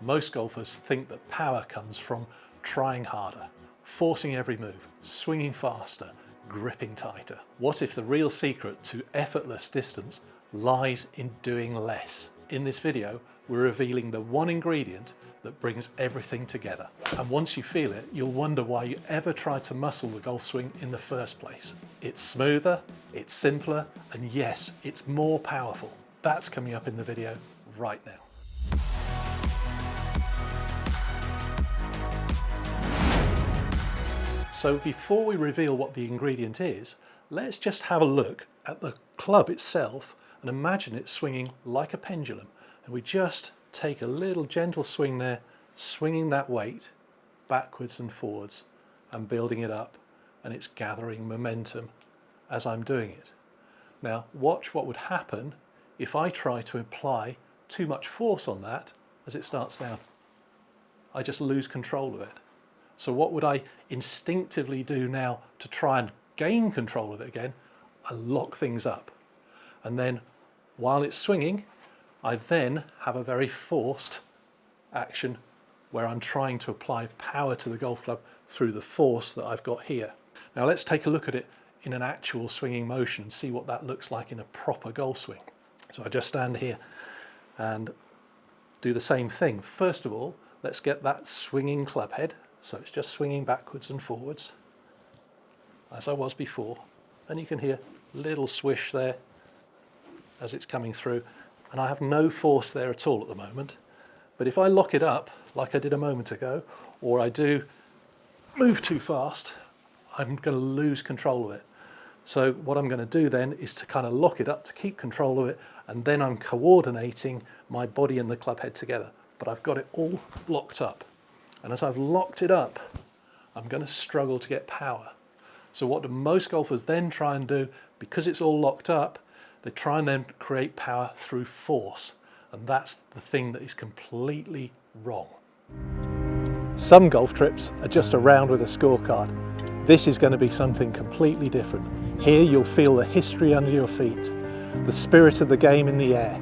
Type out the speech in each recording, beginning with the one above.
Most golfers think that power comes from trying harder, forcing every move, swinging faster, gripping tighter. What if the real secret to effortless distance lies in doing less? In this video, we're revealing the one ingredient that brings everything together. And once you feel it, you'll wonder why you ever tried to muscle the golf swing in the first place. It's smoother, it's simpler, and yes, it's more powerful. That's coming up in the video right now. So before we reveal what the ingredient is, let's just have a look at the club itself and imagine it swinging like a pendulum. And we just take a little gentle swing there, swinging that weight backwards and forwards and building it up, and it's gathering momentum as I'm doing it. Now watch what would happen if I try to apply too much force on that as it starts down. I just lose control of it. So what would I instinctively do now to try and gain control of it again? I lock things up. And then while it's swinging, I then have a very forced action where I'm trying to apply power to the golf club through the force that I've got here. Now let's take a look at it in an actual swinging motion and see what that looks like in a proper golf swing. So I just stand here and do the same thing. First of all, let's get that swinging club head. So it's just swinging backwards and forwards as I was before, and you can hear a little swish there as it's coming through, and I have no force there at all at the moment. But if I lock it up like I did a moment ago, or I do move too fast, I'm going to lose control of it. So what I'm going to do then is to kind of lock it up to keep control of it, and then I'm coordinating my body and the club head together, but I've got it all locked up. And as I've locked it up, I'm going to struggle to get power. So what do most golfers then try and do? Because it's all locked up, they try and then create power through force. And that's the thing that is completely wrong. Some golf trips are just a round with a scorecard. This is going to be something completely different. Here you'll feel the history under your feet, the spirit of the game in the air,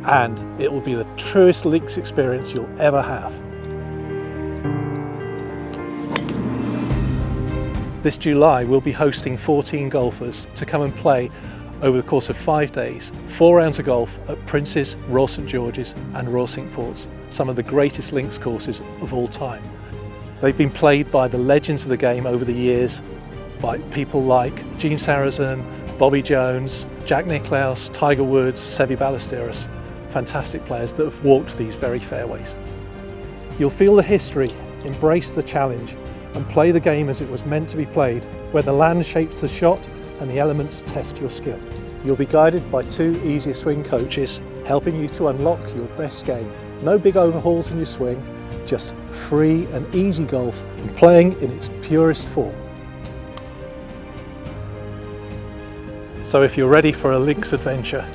and it will be the truest links experience you'll ever have. This July we'll be hosting 14 golfers to come and play over the course of 5 days, 4 rounds of golf at Prince's, Royal St George's and Royal Cinque Ports, some of the greatest links courses of all time. They've been played by the legends of the game over the years, by people like Gene Sarazen, Bobby Jones, Jack Nicklaus, Tiger Woods, Seve Ballesteros, fantastic players that have walked these very fairways. You'll feel the history, embrace the challenge, and play the game as it was meant to be played, where the land shapes the shot and the elements test your skill. You'll be guided by 2 easier swing coaches, helping you to unlock your best game. No big overhauls in your swing, just free and easy golf and playing in its purest form. So if you're ready for a links adventure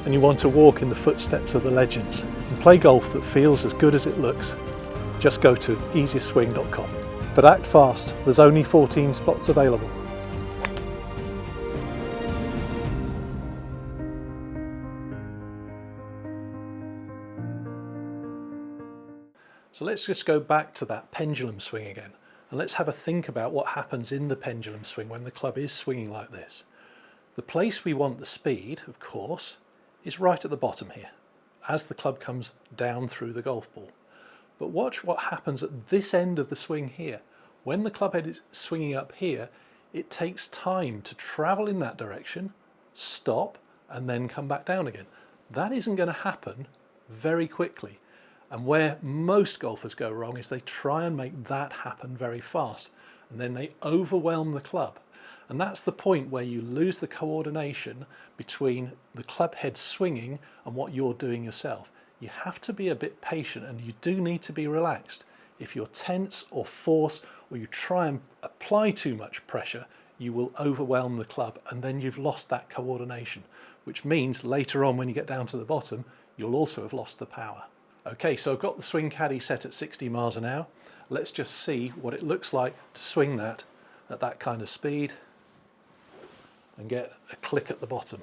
and you want to walk in the footsteps of the legends and play golf that feels as good as it looks, just go to easiestswing.com. But act fast, there's only 14 spots available. So let's just go back to that pendulum swing again, and let's have a think about what happens in the pendulum swing when the club is swinging like this. The place we want the speed, of course, is right at the bottom here, as the club comes down through the golf ball. But watch what happens at this end of the swing here. When the club head is swinging up here, it takes time to travel in that direction, stop, and then come back down again. That isn't going to happen very quickly. And where most golfers go wrong is they try and make that happen very fast, and then they overwhelm the club. And that's the point where you lose the coordination between the club head swinging and what you're doing yourself. You have to be a bit patient, and you do need to be relaxed. If you're tense or force, or you try and apply too much pressure, you will overwhelm the club, and then you've lost that coordination, which means later on when you get down to the bottom, you'll also have lost the power. Okay, so I've got the swing caddy set at 60 miles an hour. Let's just see what it looks like to swing that at that kind of speed and get a click at the bottom.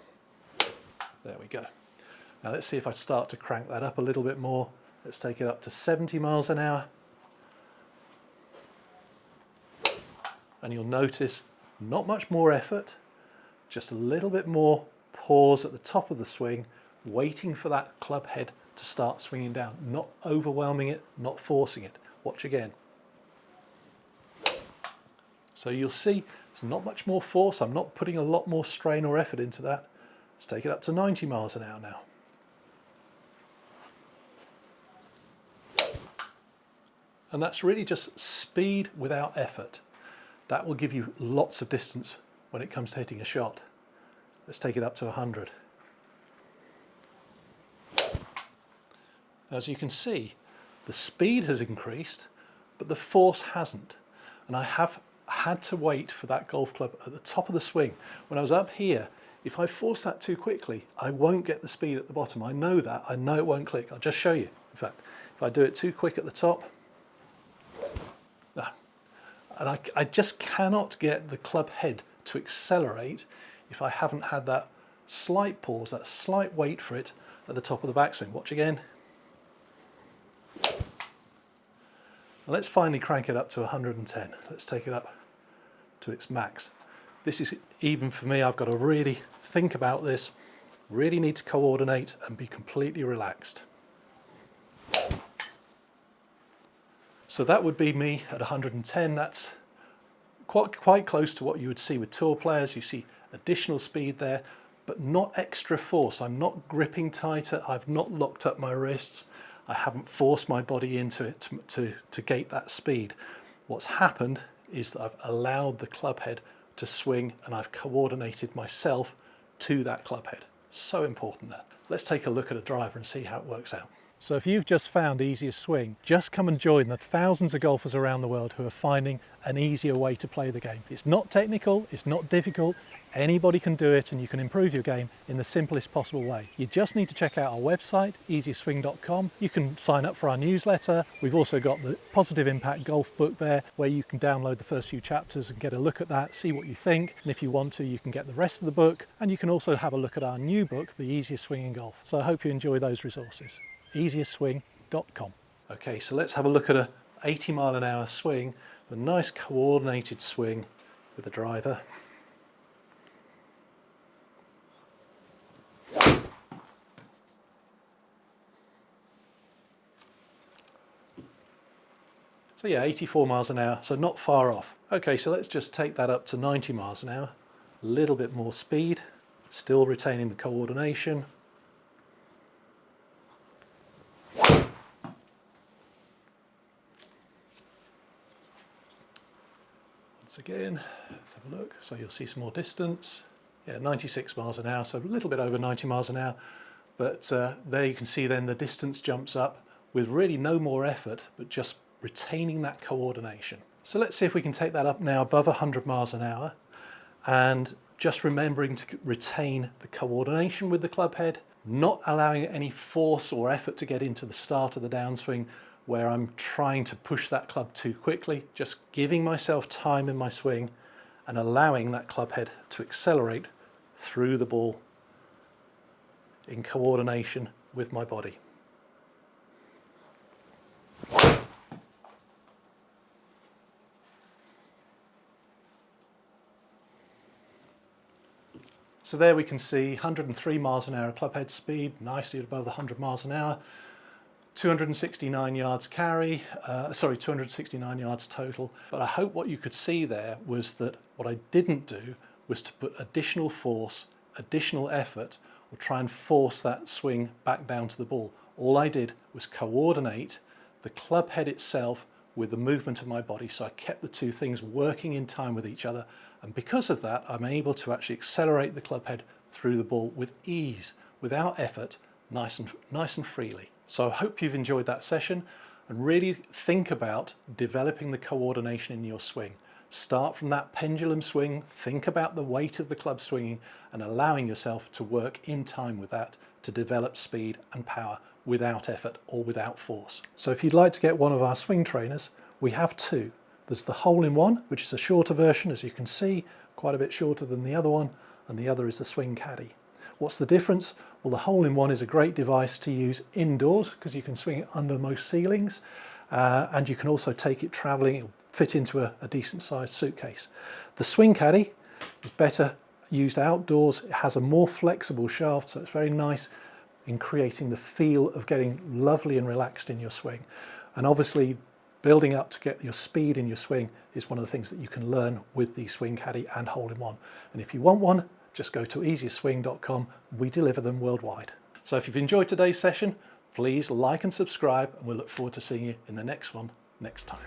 There we go. Now let's see if I start to crank that up a little bit more. Let's take it up to 70 miles an hour. And you'll notice not much more effort, just a little bit more pause at the top of the swing, waiting for that club head to start swinging down, not overwhelming it, not forcing it. Watch again. So you'll see there's not much more force. I'm not putting a lot more strain or effort into that. Let's take it up to 90 miles an hour now. And that's really just speed without effort. That will give you lots of distance when it comes to hitting a shot. Let's take it up to 100. As you can see, the speed has increased, but the force hasn't. And I have had to wait for that golf club at the top of the swing. When I was up here, if I force that too quickly, I won't get the speed at the bottom. I know that. I know it won't click. I'll just show you. In fact, if I do it too quick at the top, and I just cannot get the club head to accelerate if I haven't had that slight pause, that slight wait for it at the top of the backswing. Watch again. And let's finally crank it up to 110. Let's take it up to its max. This is, even for me, I've got to really think about this, really need to coordinate and be completely relaxed. So that would be me at 110. That's quite close to what you would see with tour players. You see additional speed there, but not extra force. I'm not gripping tighter. I've not locked up my wrists. I haven't forced my body into it to gate that speed. What's happened is that I've allowed the club head to swing, and I've coordinated myself to that club head. So important there. Let's take a look at a driver and see how it works out. So if you've just found easiest swing, just come and join the thousands of golfers around the world who are finding an easier way to play the game. It's not technical, it's not difficult, anybody can do it, and you can improve your game in the simplest possible way. You just need to check out our website, easiestswing.com. You can sign up for our newsletter. We've also got the Positive Impact Golf book there, where you can download the first few chapters and get a look at that, see what you think, and if you want to, you can get the rest of the book, and you can also have a look at our new book, The Easiest Swing in Golf. So I hope you enjoy those resources. easiestswing.com. Okay, so let's have a look at a 80 mile an hour swing, a nice coordinated swing with the driver. So yeah, 84 miles an hour, so not far off. Okay, so let's just take that up to 90 miles an hour. A little bit more speed, still retaining the coordination. Once again, let's have a look. So you'll see some more distance. Yeah, 96 miles an hour, so a little bit over 90 miles an hour. But there you can see then the distance jumps up with really no more effort, but just retaining that coordination. So let's see if we can take that up now above 100 miles an hour, and just remembering to retain the coordination with the club head, not allowing any force or effort to get into the start of the downswing where I'm trying to push that club too quickly, just giving myself time in my swing and allowing that club head to accelerate through the ball in coordination with my body. So there we can see 103 miles an hour club head speed, nicely above the 100 miles an hour, 269 yards carry, 269 yards total. But I hope what you could see there was that what I didn't do was to put additional force, additional effort, or try and force that swing back down to the ball. All I did was coordinate the club head itself with the movement of my body, so I kept the two things working in time with each other, and because of that I'm able to actually accelerate the club head through the ball with ease, without effort, nice and freely. So I hope you've enjoyed that session, and really think about developing the coordination in your swing. Start from that pendulum swing, think about the weight of the club swinging, and allowing yourself to work in time with that to develop speed and power without effort or without force. So if you'd like to get one of our swing trainers, we have two. There's the hole-in-one, which is a shorter version, as you can see, quite a bit shorter than the other one, and the other is the swing caddy. What's the difference? Well, the hole-in-one is a great device to use indoors because you can swing it under most ceilings, and you can also take it traveling. It'll fit into a decent sized suitcase. The swing caddy is better used outdoors. It has a more flexible shaft, so it's very nice in creating the feel of getting lovely and relaxed in your swing. And obviously building up to get your speed in your swing is one of the things that you can learn with the swing caddy and hole-in-one. And if you want one, just go to easieswing.com. We deliver them worldwide. So if you've enjoyed today's session, please like and subscribe, and we'll look forward to seeing you in the next one next time.